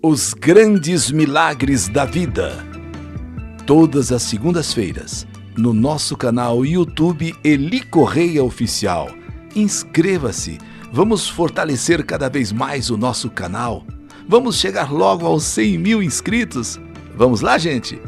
Os grandes milagres da vida. Todas as segundas-feiras, no nosso canal YouTube Eli Correia Oficial. Inscreva-se, vamos fortalecer cada vez mais o nosso canal. Vamos chegar logo aos 100 mil inscritos. Vamos lá, gente?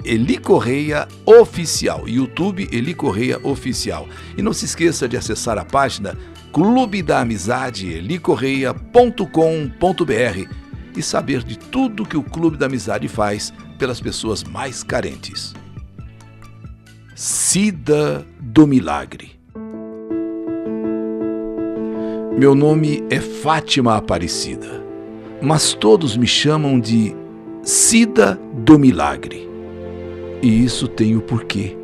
Eli Correia Oficial, YouTube Eli Correia Oficial. E não se esqueça de acessar a página Clube da Amizade elicorreia.com.br e saber de tudo que o Clube da Amizade faz pelas pessoas mais carentes. Cida do Milagre. Meu nome é Fátima Aparecida, mas todos me chamam de Cida do Milagre. E isso tem o porquê,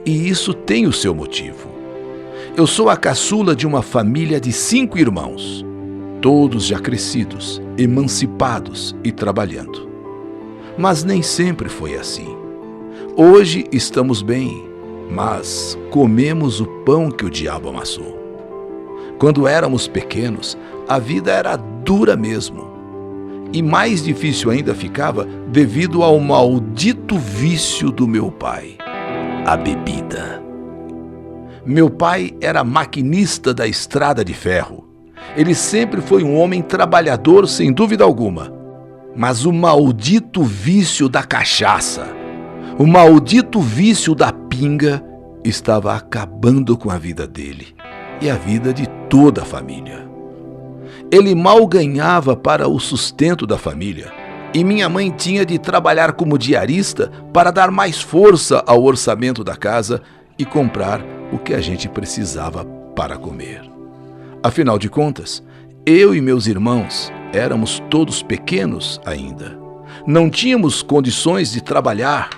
e isso tem o seu motivo. Eu sou a caçula de uma família de 5 irmãos, todos já crescidos, emancipados e trabalhando. Mas nem sempre foi assim. Hoje estamos bem, mas comemos o pão que o diabo amassou. Quando éramos pequenos, a vida era dura mesmo. E mais difícil ainda ficava devido ao maldito vício do meu pai, a bebida. Meu pai era maquinista da estrada de ferro. Ele sempre foi um homem trabalhador, sem dúvida alguma. Mas o maldito vício da cachaça, o maldito vício da pinga, estava acabando com a vida dele e a vida de toda a família. Ele mal ganhava para o sustento da família e minha mãe tinha de trabalhar como diarista para dar mais força ao orçamento da casa e comprar o que a gente precisava para comer. Afinal de contas, eu e meus irmãos éramos todos pequenos ainda. Não tínhamos condições de trabalhar.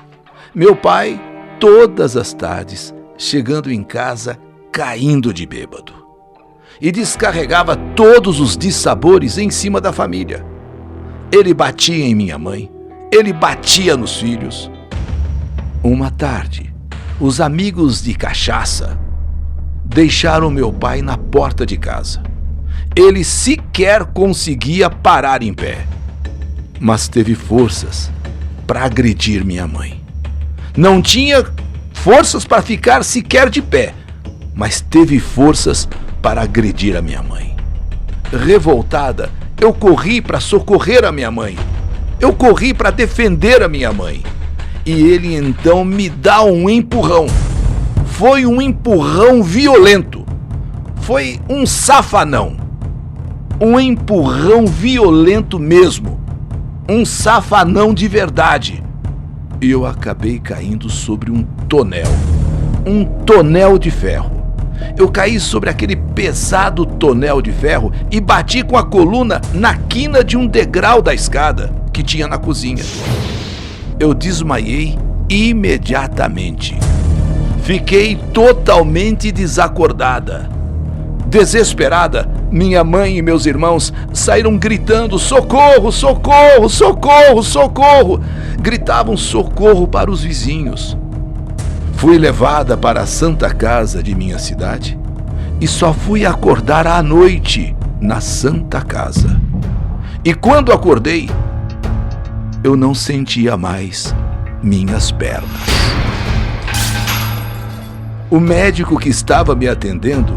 Meu pai, todas as tardes, chegando em casa caindo de bêbado. E descarregava todos os dissabores em cima da família. Ele batia em minha mãe, ele batia nos filhos. Uma tarde, os amigos de cachaça deixaram meu pai na porta de casa. Ele sequer conseguia parar em pé, mas teve forças para agredir minha mãe. Não tinha forças para ficar sequer de pé, mas teve forças para agredir a minha mãe. Revoltada, eu corri para socorrer a minha mãe. Eu corri para defender a minha mãe. E ele então me dá um empurrão. Foi um empurrão violento. Foi um safanão. Um empurrão violento mesmo. Um safanão de verdade. E eu acabei caindo sobre um tonel. Um tonel de ferro. Eu caí sobre aquele pesado tonel de ferro e bati com a coluna na quina de um degrau da escada que tinha na cozinha. Eu desmaiei imediatamente. Fiquei totalmente desacordada. Desesperada, minha mãe e meus irmãos saíram gritando: socorro, socorro, socorro, socorro! Gritavam socorro para os vizinhos. Fui levada para a Santa Casa de minha cidade e só fui acordar à noite na Santa Casa. E quando acordei, eu não sentia mais minhas pernas. O médico que estava me atendendo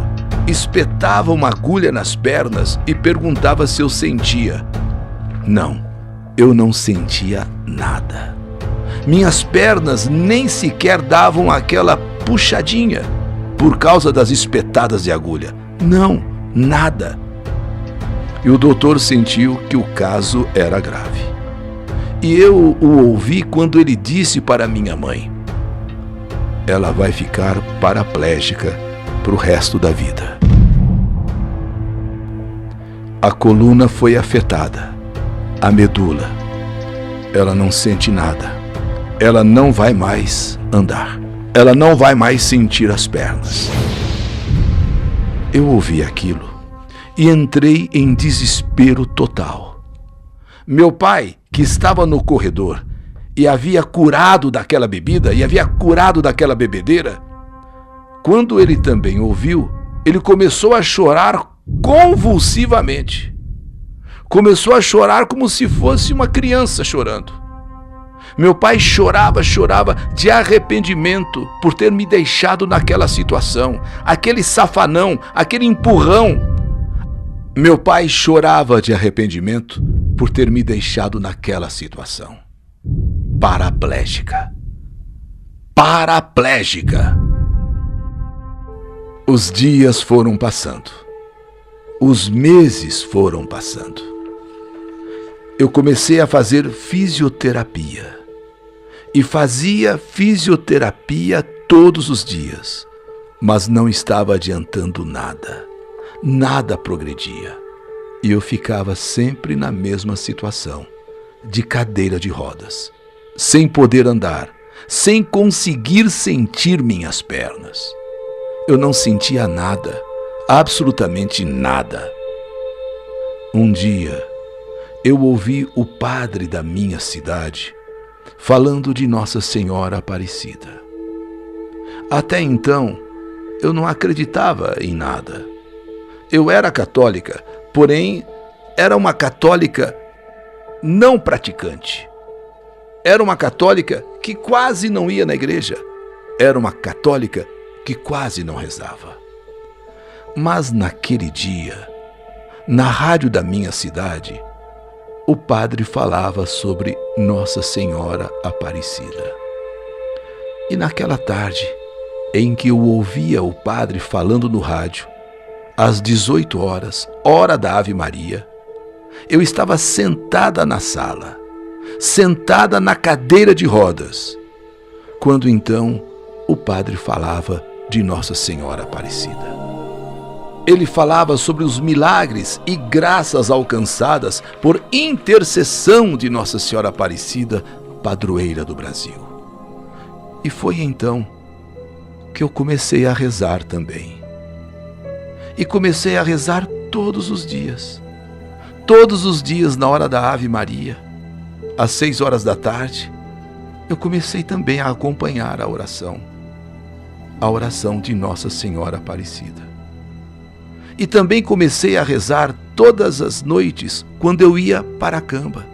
espetava uma agulha nas pernas e perguntava se eu sentia. Não, eu não sentia nada. Minhas pernas nem sequer davam aquela puxadinha por causa das espetadas de agulha. Não, nada. E o doutor sentiu que o caso era grave. E eu o ouvi quando ele disse para minha mãe: ela vai ficar paraplégica para o resto da vida. A coluna foi afetada, a medula. Ela não sente nada. Ela não vai mais andar. Ela não vai mais sentir as pernas. Eu ouvi aquilo e entrei em desespero total. Meu pai, que estava no corredor e havia curado daquela bebida e havia curado daquela bebedeira, quando ele também ouviu, ele começou a chorar convulsivamente. Começou a chorar como se fosse uma criança chorando. Meu pai chorava de arrependimento por ter me deixado naquela situação, aquele safanão, aquele empurrão. Meu pai chorava de arrependimento por ter me deixado naquela situação. Paraplégica. Paraplégica. Os dias foram passando. Os meses foram passando. Eu comecei a fazer fisioterapia. E fazia fisioterapia todos os dias. Mas não estava adiantando nada. Nada progredia. E eu ficava sempre na mesma situação, de cadeira de rodas, sem poder andar, sem conseguir sentir minhas pernas. Eu não sentia nada, absolutamente nada. Um dia, eu ouvi o padre da minha cidade falando de Nossa Senhora Aparecida. Até então, eu não acreditava em nada. Eu era católica, porém, era uma católica não praticante. Era uma católica que quase não ia na igreja. Era uma católica que quase não rezava. Mas naquele dia, na rádio da minha cidade, o padre falava sobre Nossa Senhora Aparecida. E naquela tarde, em que eu ouvia o padre falando no rádio, às 18 horas, hora da Ave Maria, eu estava sentada na sala, sentada na cadeira de rodas, quando então o padre falava de Nossa Senhora Aparecida. Ele falava sobre os milagres e graças alcançadas por intercessão de Nossa Senhora Aparecida, padroeira do Brasil. E foi então que eu comecei a rezar também. E comecei a rezar todos os dias. Todos os dias na hora da Ave Maria, às 6 horas da tarde, eu comecei também a acompanhar a oração de Nossa Senhora Aparecida. E também comecei a rezar todas as noites quando eu ia para a cama,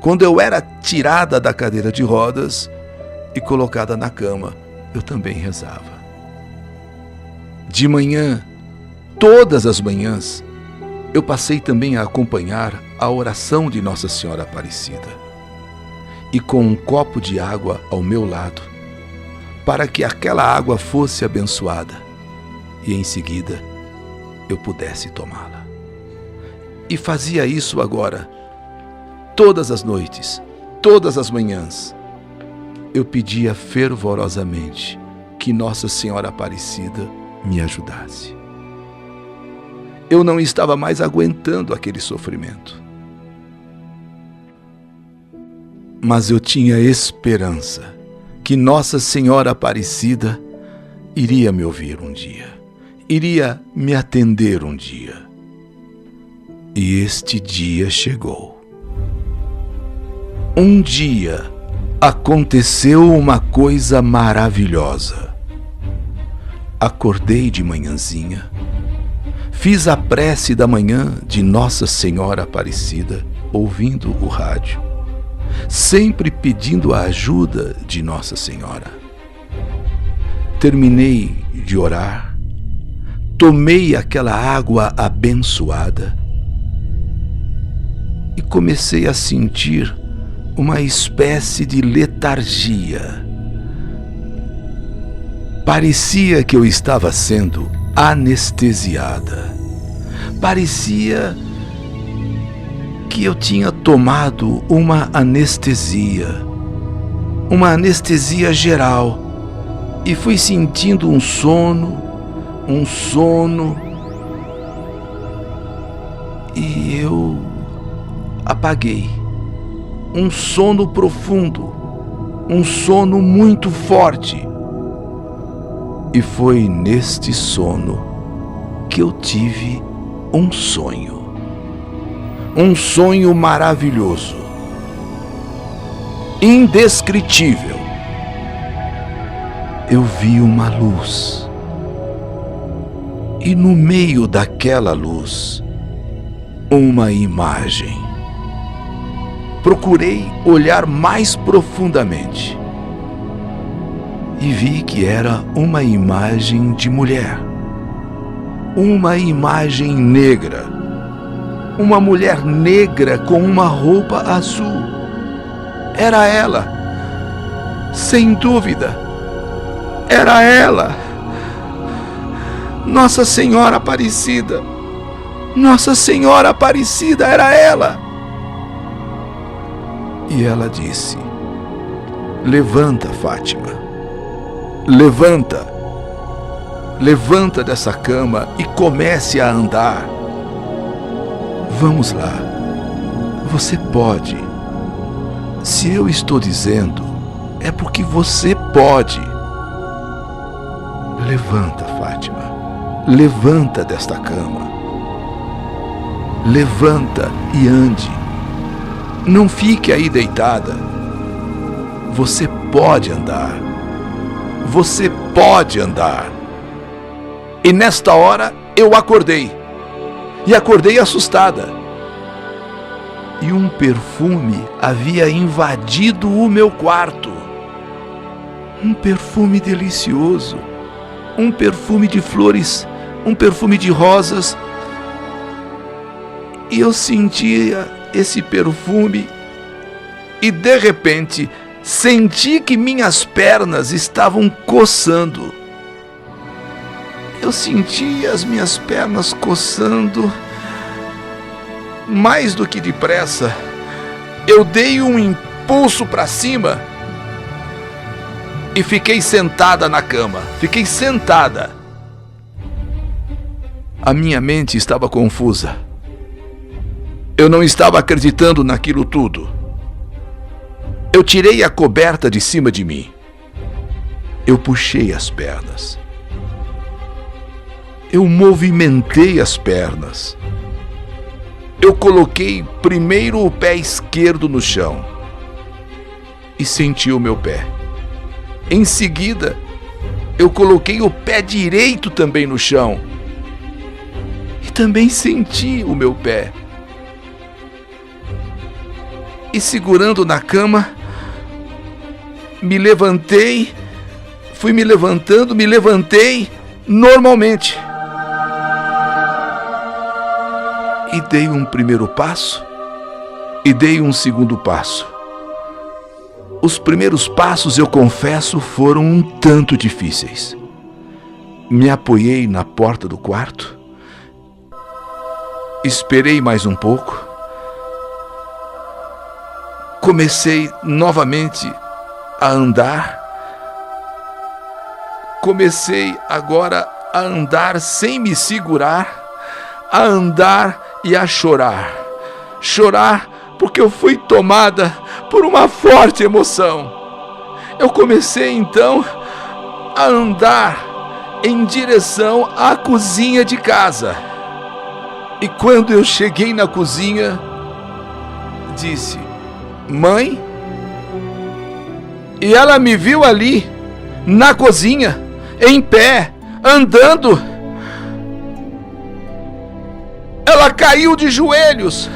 quando eu era tirada da cadeira de rodas e colocada na cama, eu também rezava. De manhã, todas as manhãs, eu passei também a acompanhar a oração de Nossa Senhora Aparecida. E com um copo de água ao meu lado, para que aquela água fosse abençoada e em seguida eu pudesse tomá-la. E fazia isso agora, todas as noites, todas as manhãs. Eu pedia fervorosamente que Nossa Senhora Aparecida me ajudasse. Eu não estava mais aguentando aquele sofrimento. Mas eu tinha esperança que Nossa Senhora Aparecida iria me ouvir um dia, iria me atender um dia. E este dia chegou. Um dia aconteceu uma coisa maravilhosa. Acordei de manhãzinha, fiz a prece da manhã de Nossa Senhora Aparecida, ouvindo o rádio, sempre pedindo a ajuda de Nossa Senhora. Terminei de orar, tomei aquela água abençoada e comecei a sentir uma espécie de letargia. Parecia que eu estava sendo anestesiada. Parecia que eu tinha tomado uma anestesia geral, e fui sentindo um sono, e eu apaguei. Um sono profundo, um sono muito forte. E foi neste sono que eu tive um sonho maravilhoso, indescritível. Eu vi uma luz, e no meio daquela luz uma imagem. Procurei olhar mais profundamente e vi que era uma imagem de mulher, uma imagem negra, uma mulher negra com uma roupa azul. Era ela, sem dúvida, era ela, Nossa Senhora Aparecida. Nossa Senhora Aparecida, era ela. E ela disse: levanta, Fátima, levanta, levanta dessa cama e comece a andar. Vamos lá, você pode. Se eu estou dizendo, é porque você pode. Levanta, Fátima, levanta desta cama. Levanta e ande. Não fique aí deitada. Você pode andar. Você pode andar. E nesta hora eu acordei. E acordei assustada. E um perfume havia invadido o meu quarto. Um perfume delicioso. Um perfume de flores. Um perfume de rosas. E eu sentia esse perfume e de repente senti que minhas pernas estavam coçando. Eu senti as minhas pernas coçando. Mais do que depressa, eu dei um impulso para cima e fiquei sentada na cama. Fiquei sentada. A minha mente estava confusa. Eu não estava acreditando naquilo tudo. Eu tirei a coberta de cima de mim. Eu puxei as pernas. Eu movimentei as pernas. Eu coloquei primeiro o pé esquerdo no chão e senti o meu pé. Em seguida, eu coloquei o pé direito também no chão e também senti o meu pé. E segurando na cama, me levantei, fui me levantando, me levantei normalmente. E dei um primeiro passo e dei um segundo passo. Os primeiros passos, eu confesso, foram um tanto difíceis. Me apoiei na porta do quarto, esperei mais um pouco. Comecei novamente a andar. Comecei agora a andar sem me segurar, a andar e a chorar. Chorar porque eu fui tomada por uma forte emoção. Eu comecei então a andar em direção à cozinha de casa. E quando eu cheguei na cozinha, disse: mãe? E ela me viu ali, na cozinha, em pé, andando. Ela caiu de joelhos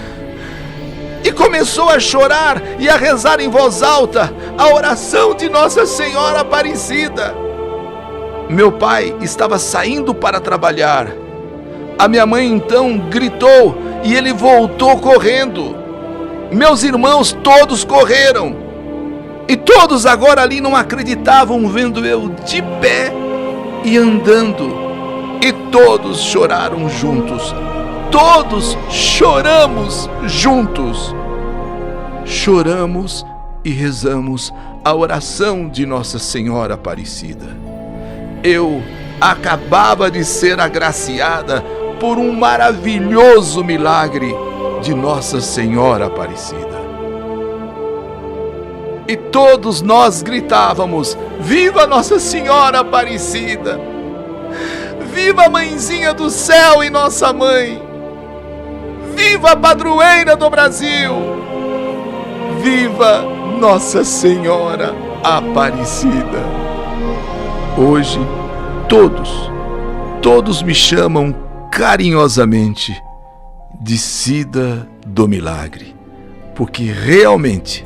e começou a chorar e a rezar em voz alta a oração de Nossa Senhora Aparecida. Meu pai estava saindo para trabalhar. A minha mãe então gritou e ele voltou correndo. Meus irmãos todos correram. E todos agora ali não acreditavam vendo eu de pé e andando. E todos choraram juntos. Todos choramos juntos. Choramos e rezamos a oração de Nossa Senhora Aparecida. Eu acabava de ser agraciada por um maravilhoso milagre de Nossa Senhora Aparecida. E todos nós gritávamos: viva Nossa Senhora Aparecida! Viva a Mãezinha do Céu e Nossa Mãe! Viva a Padroeira do Brasil! Viva Nossa Senhora Aparecida! Hoje, todos me chamam carinhosamente de Cida do Milagre, porque realmente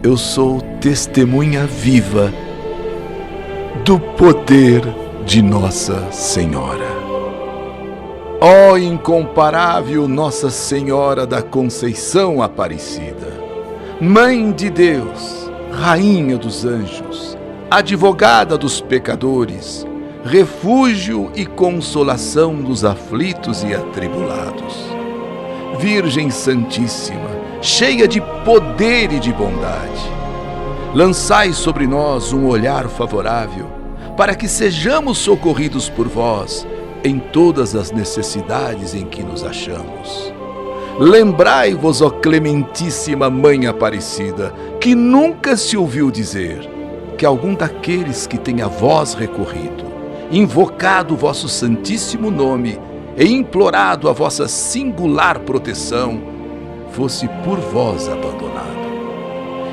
eu sou testemunha viva do poder de Nossa Senhora. Ó incomparável Nossa Senhora da Conceição Aparecida, Mãe de Deus, Rainha dos Anjos, Advogada dos pecadores, refúgio e consolação dos aflitos e atribulados. Virgem Santíssima, cheia de poder e de bondade, lançai sobre nós um olhar favorável, para que sejamos socorridos por vós em todas as necessidades em que nos achamos. Lembrai-vos, ó Clementíssima Mãe Aparecida, que nunca se ouviu dizer que algum daqueles que tem a vós recorrido, invocado o vosso santíssimo nome e implorado a vossa singular proteção, fosse por vós abandonado.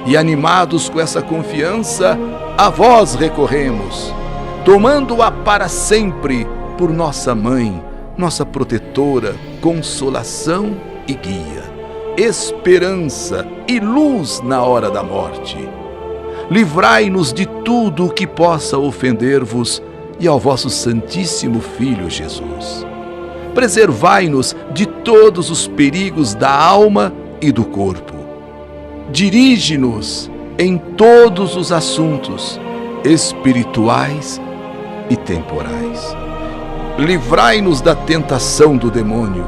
E animados com essa confiança, a vós recorremos, tomando-a para sempre por nossa Mãe, nossa protetora, consolação e guia, esperança e luz na hora da morte. Livrai-nos de tudo o que possa ofender-vos e ao vosso Santíssimo Filho Jesus. Preservai-nos de todos os perigos da alma e do corpo. Dirige-nos em todos os assuntos espirituais e temporais. Livrai-nos da tentação do demônio,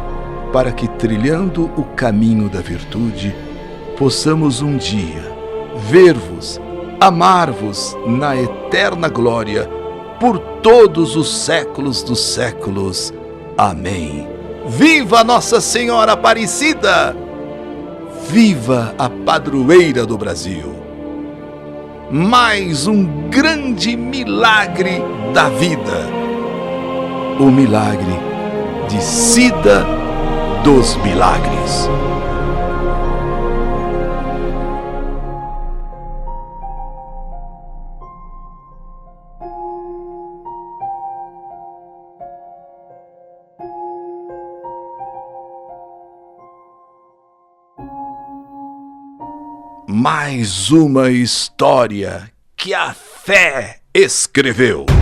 para que, trilhando o caminho da virtude, possamos um dia ver-vos, amar-vos na eterna glória, por todos os séculos dos séculos. Amém. Viva Nossa Senhora Aparecida! Viva a padroeira do Brasil! Mais um grande milagre da vida. O milagre de Cida dos Milagres. Mais uma história que a fé escreveu.